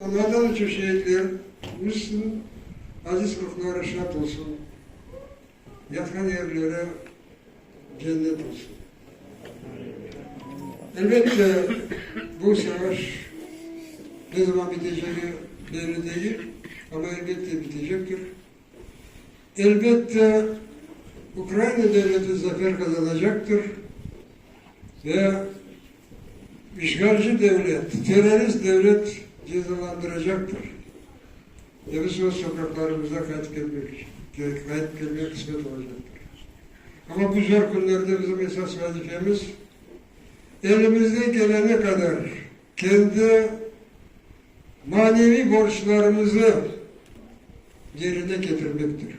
Onlardan önce şehitlerimizin aziz ruhları şad olsun. Yatan yerlere cennet olsun. Elbette bu savaş ne zaman biteceği belli değil ama elbette bitecektir. Elbette Ukrayna devleti zafer kazanacaktır ve işgalci devlet, terörist devlet cezalandıracaktır. Ve biz o sokaklarımıza kayıt gelmeye kısmet olacaktır. Ama bu zor günlerde bizim esas vazifemiz elimizden gelene kadar kendi manevi borçlarımızı yerine getirmektir.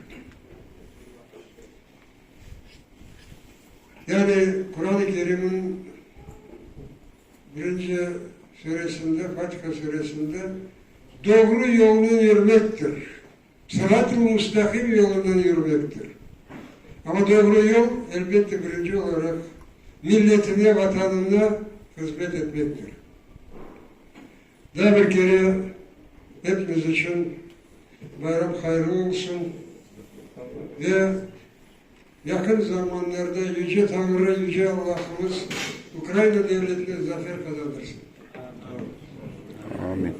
Yani Kur'an-ı Kerim'in 1. suresinde, Fatiha suresinde doğru yolunu yürümektir. Sırat-ı müstakim yolundan yürümektir. Ama doğru yol elbette birinci olarak milletine, vatanına hizmet etmektir. Daha bir kere hepimiz için bayram hayırlı olsun ve yakın zamanlarda Yüce Tanrı, Yüce Allah'ımız Ukrayna devletine zafer kazandırsın. Amin.